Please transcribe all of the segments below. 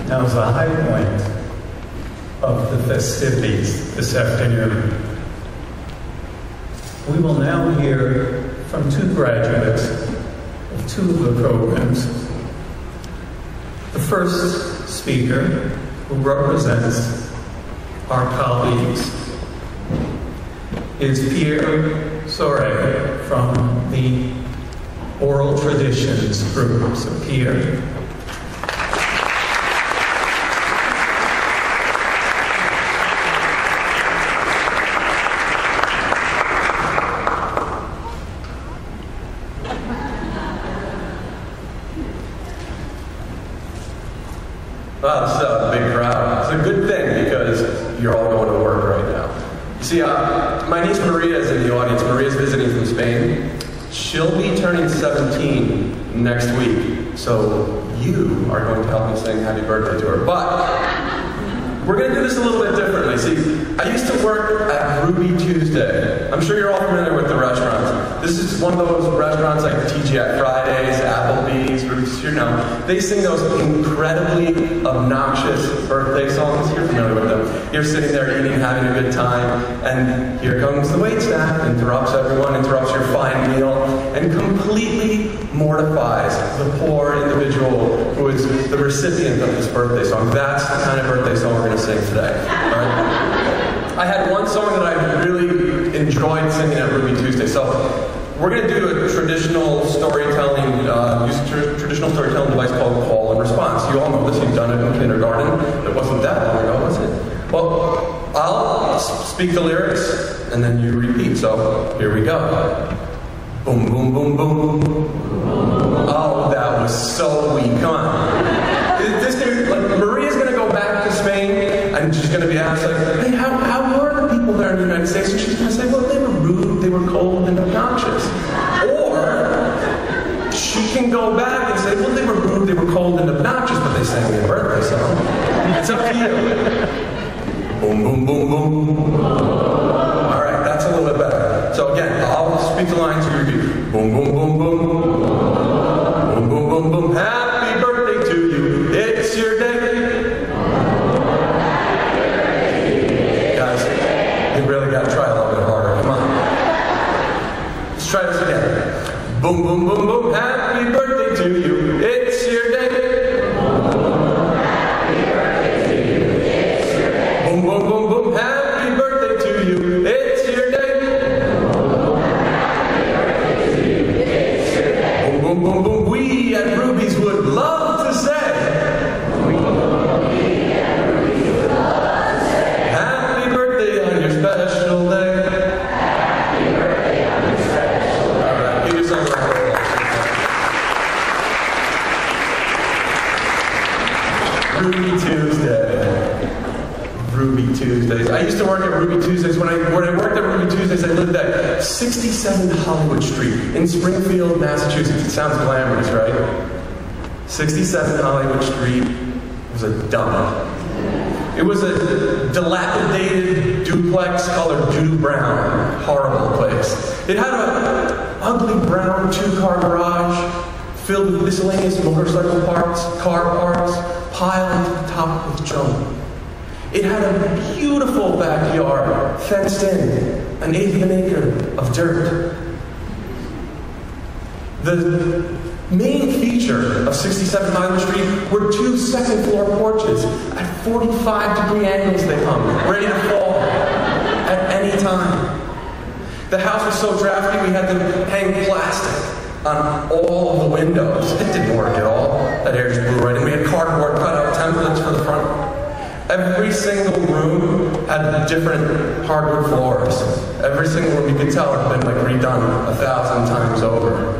Now is the high point of the festivities this afternoon. We will now hear from two graduates of two of the programs. The first speaker, who represents our colleagues, is Pierre Sorey from the Oral Traditions group. So Pierre. Wow, this is a big crowd. It's a good thing because you're all going to work right now. See, my niece Maria is in the audience. Maria's visiting from Spain. She'll be turning 17 next week. So you are going to help me sing happy birthday to her. But we're going to do this a little bit differently. See, I used to work at Ruby Tuesday. I'm sure you're all familiar with the restaurants. This is one of those restaurants like TGI Fridays, Applebee's, Ruby's, you know. They sing those incredibly obnoxious birthday songs. You're familiar with them. You're sitting there eating, having a good time, and here comes the waitstaff, interrupts everyone, interrupts your fine meal, and completely mortifies the poor individual who is the recipient of this birthday song. That's the kind of birthday song we're going to sing today. All right? I had one song that I really enjoyed singing at Ruby Tuesday. So we're going to do a traditional storytelling, traditional storytelling device called call and response. You all know this. You've done it in kindergarten. It wasn't that long ago, was it? Well, I'll speak the lyrics, and then you repeat. So here we go. Boom, boom, boom, boom. Oh, that was so weak. Come on. Maria's going to go back to Spain, and she's going to be asked, like, hey, how were the people there in the United States? And she's going to say, well, they were rude, they were cold and obnoxious. Or she can go back and say, well, they were rude, they were cold and obnoxious, but they sang me a birthday song. It's up to you. Boom, boom, boom, boom. All right, that's a little bit better. So again, I'll speak the lines, you repeat. Boom, boom, boom, boom. Boom, boom, boom, boom. Happy birthday to you. It's your day. Guys, you really got to try a little bit harder. Come on. Let's try this again. Boom, boom, boom, boom. Happy birthday to you. It's your day. Happy birthday to you. It's your day. Boom, boom, boom, boom. Happy birthday to you. It's your day. Happy birthday to you. It's your day. Boom, boom, boom, boom. We at Ruby's would love to say. Happy birthday on your special day. Happy birthday on your special day. All right, give yourself a round of applause. Ruby Tuesday. Ruby Tuesdays. I used to work at Ruby Tuesdays. When I worked at Ruby Tuesdays, I lived at 67 Hollywood Street in Springfield, Massachusetts. It sounds glamorous, right? 67 Hollywood Street was a dump. It was a dilapidated duplex colored doo brown. Horrible place. It had an ugly brown two-car garage filled with miscellaneous motorcycle parts, car parts, piled to the top with junk. It had a beautiful backyard, fenced in, an eighth of an acre of dirt. The main feature of 67 Highland Street were two second-floor porches. At 45-degree angles they hung, ready to fall at any time. The house was so drafty we had to hang plastic on all of the windows. It didn't work at all. That air just blew right in. We had cardboard cutout templates for the front. Every single room had different hardwood floors. Every single room, you could tell, had been like redone 1,000 times over.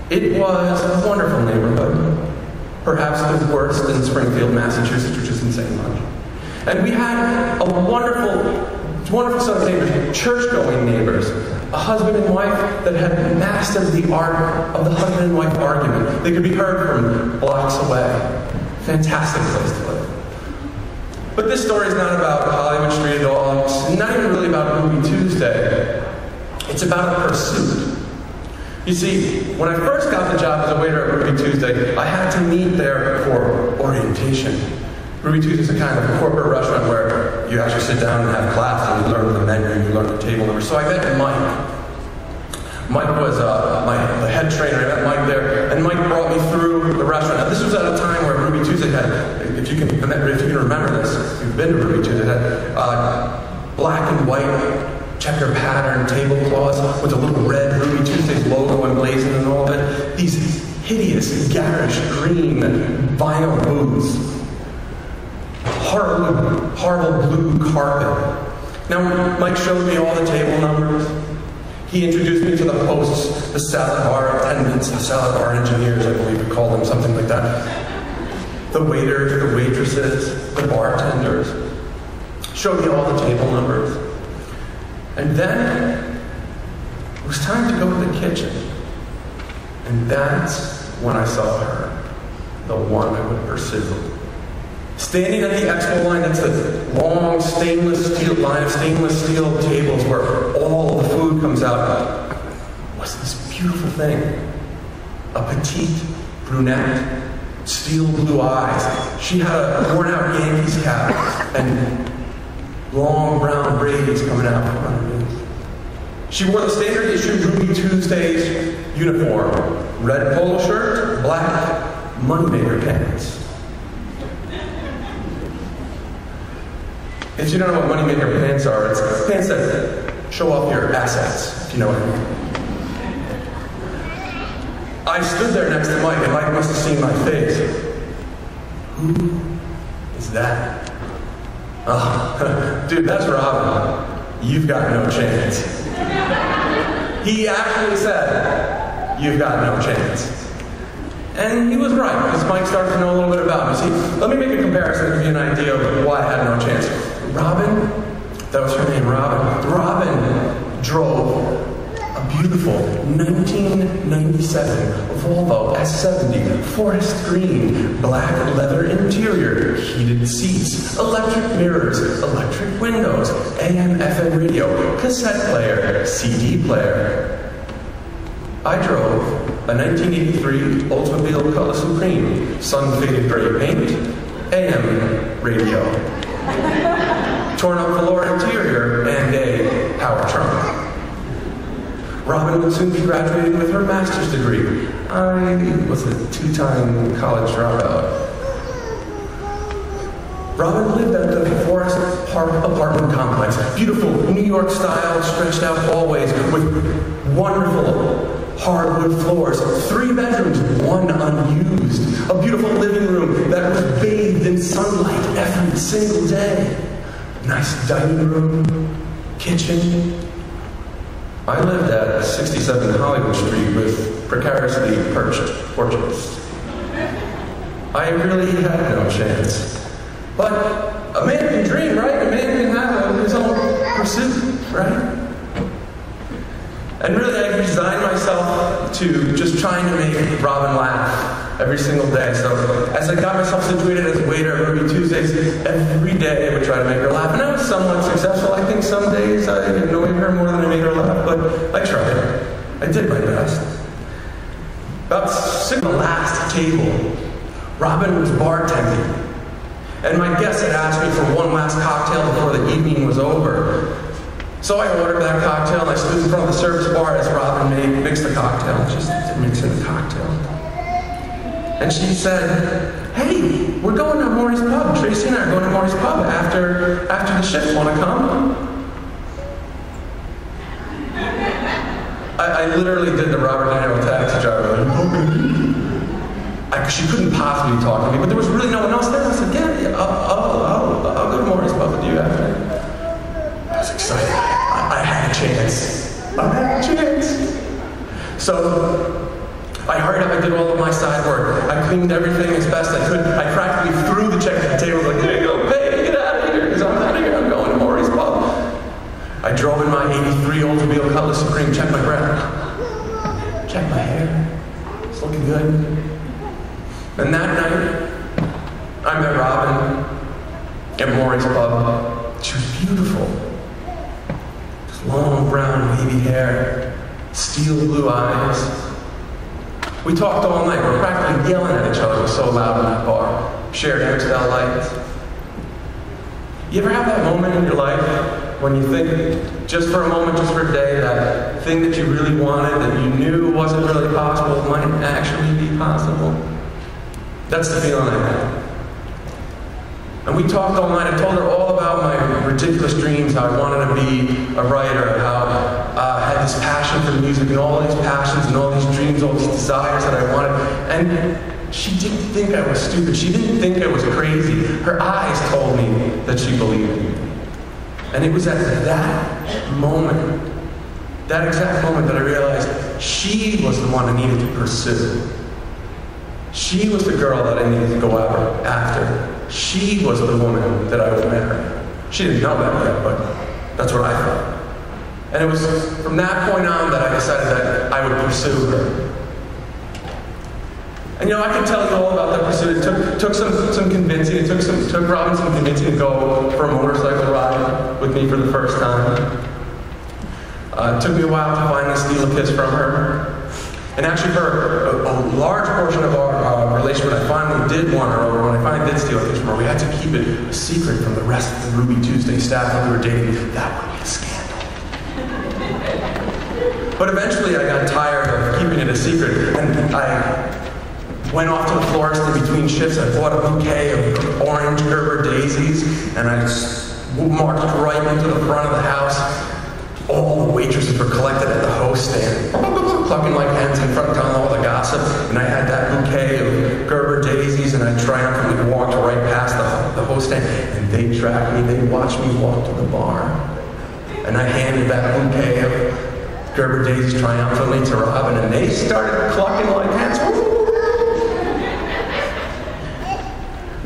It was a wonderful neighborhood. Perhaps the worst in Springfield, Massachusetts, which isn't saying much. And we had a wonderful set of neighbors, church-going neighbors, a husband and wife that had mastered the art of the husband and wife argument. They could be heard from blocks away. Fantastic place to live. But this story is not about Hollywood Street at all. It's not even really about Ruby Tuesday. It's about a pursuit. You see, when I first got the job as a waiter at Ruby Tuesday, I had to meet there for orientation. Ruby Tuesday is a kind of corporate restaurant where you actually sit down and have class and you learn the menu, you learn the table numbers. So I met Mike. Mike was the head trainer. I met Mike there, and Mike brought me through the restaurant. Now, this was at a time where Ruby Tuesday had, if you can remember this, if you've been to Ruby Tuesday, had black and white checker pattern tablecloths with a little red Ruby Tuesday's logo emblazoned and all of it. These hideous, garish green vinyl booths. Horrible blue carpet. Now, Mike showed me all the table numbers. He introduced me to the hosts, the salad bar attendants, the salad bar engineers, I believe we call them, something like that. The waiters, the waitresses, the bartenders. Showed me all the table numbers. And then, it was time to go to the kitchen. And that's when I saw her, the one I would pursue. Standing at the expo line, that's the long stainless steel line of stainless steel tables where all the food comes out, was this beautiful thing. A petite brunette, steel blue eyes. She had a worn out Yankees cap and long brown braids coming out from underneath. She wore the standard issue Ruby Tuesday's uniform. Red polo shirt, black moneymaker pants. If you don't know what moneymaker pants are, it's pants that show off your assets, if you know what I mean. I stood there next to Mike, and Mike must have seen my face. Who is that? Oh, dude, that's Robin. You've got no chance. He actually said, you've got no chance. And he was right, because Mike started to know a little bit about me. See, let me make a comparison to give you an idea of why I had no chance. Robin, that was her name, Robin. Robin drove a beautiful 1997 Volvo S70, forest green, black leather interior, heated seats, electric mirrors, electric windows, AM, FM radio, cassette player, CD player. I drove a 1983 Oldsmobile Color Supreme, sun-faded gray paint, AM radio, torn up velour interior, and a power trunk. Robin would soon be graduating with her master's degree. I was a two-time college dropout. Robin lived at the Forest Park apartment complex. Beautiful New York style stretched out hallways with wonderful hardwood floors, 3 bedrooms, 1 unused, a beautiful living room that was bathed in sunlight every single day, nice dining room, kitchen. I lived at 67 Hollywood Street with precariously perched porches. I really had no chance. But a man can dream, right? A man can have his own pursuit, right? And really, I resigned myself to just trying to make Robin laugh every single day. So as I got myself situated as a waiter at Ruby Tuesdays, every day I would try to make her laugh. And I was somewhat successful. I think some days I annoyed her more than I made her laugh, but I tried. I did my best. About sitting at the last table, Robin was bartending. And my guests had asked me for one last cocktail before the evening was over. So I ordered that cocktail, and I stood in front of the service bar as Robin mixed the cocktail. Just mixing the cocktail. And she said, "Hey, we're going to Maury's Pub. Tracy and I are going to Maury's Pub after the shift. Want to come?" I literally did the Robert De Niro taxi driver. She couldn't possibly talk to me, but there was really no one else there. I said, "Yeah, I'll go to Maury's Pub with you after." I was excited. I had a chance. I had a chance. So I hurried up. I did all of my side work. I cleaned everything as best I could. I practically threw the check at the table, like, "There you go, pay, get out of here, because I'm out of here. I'm going to Maury's Pub." I drove in my '83 Oldsmobile Cutlass Supreme, checked my breath, checked my hair. It's looking good. And that night, I met Robin at Maury's Pub. She was beautiful. Just long brown wavy hair, steel blue eyes, We talked all night. We were practically yelling at each other. It was so loud in that bar. Shared hairstyle lights. You ever have that moment in your life when you think, just for a moment, just for a day, that thing that you really wanted, that you knew wasn't really possible, might actually be possible? That's the feeling I had. And we talked all night. I told her all about my ridiculous dreams, how I wanted to be a writer, how I had this passion for music and all these passions and all these dreams, all these desires that I wanted. And she didn't think I was stupid. She didn't think I was crazy. Her eyes told me that she believed me. And it was at that moment, that exact moment, that I realized she was the one I needed to pursue. She was the girl that I needed to go after. She was the woman that I would marry. She didn't know that yet, but that's what I thought. And it was from that point on that I decided that I would pursue her. And you know, I can tell you all about that pursuit. It took some convincing. It took Robin some convincing to go for a motorcycle ride with me for the first time. It took me a while to finally steal a kiss from her. And actually, for a large portion of our relationship, when I finally did want her over, when I finally did steal a kiss from her, we had to keep it a secret from the rest of the Ruby Tuesday staff that we were dating. That would be a scandal. But eventually, I got tired of keeping it a secret, and I went off to the florist in between shifts. I bought a bouquet of orange Gerber daisies, and I marched right into the front of the house. All the waitresses were collected at the host stand, clucking like hens in front, telling all the gossip. And I had that bouquet of Gerber daisies, and I triumphantly walked right past the host stand. And they tracked me. They watched me walk to the bar. And I handed that bouquet of Gerber daisies triumphantly to Robin, and they started clucking like hens.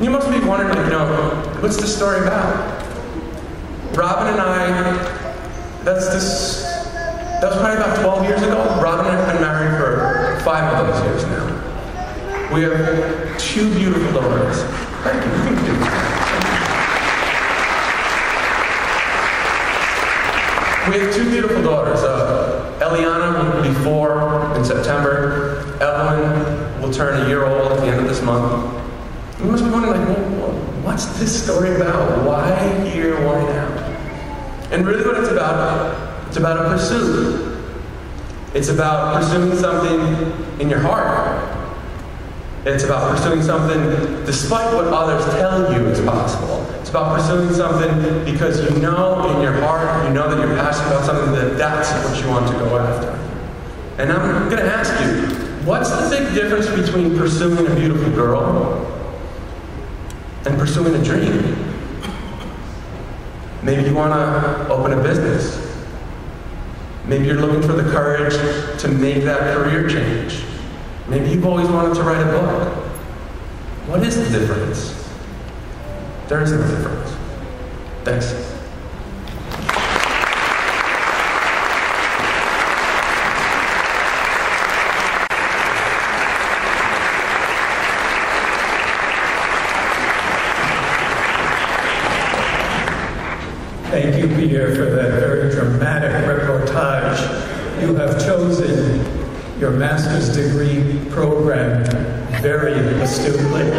You must be wondering, you know, what's this story about? Robin and I, that was probably about 12 years ago. Robin and I have been married for 5 of those years now. We have 2 beautiful daughters. Thank you. We have 2 beautiful daughters. Eliana will be 4 in September. Evelyn will turn a year old at the end of this month. You must be wondering, like, well, what's this story about? Why here? Why now? And really what it's about a pursuit. It's about pursuing something in your heart. It's about pursuing something despite what others tell you is possible. It's about pursuing something because you know in your heart, you know that you're passionate about something, that's what you want to go after. And I'm going to ask you, what's the big difference between pursuing a beautiful girl and pursuing a dream? Maybe you want to open a business. Maybe you're looking for the courage to make that career change. Maybe you've always wanted to write a book. What is the difference? There is no difference. Thanks. Thank you, Pierre, for that very dramatic reportage. You have chosen your master's degree program very astutely.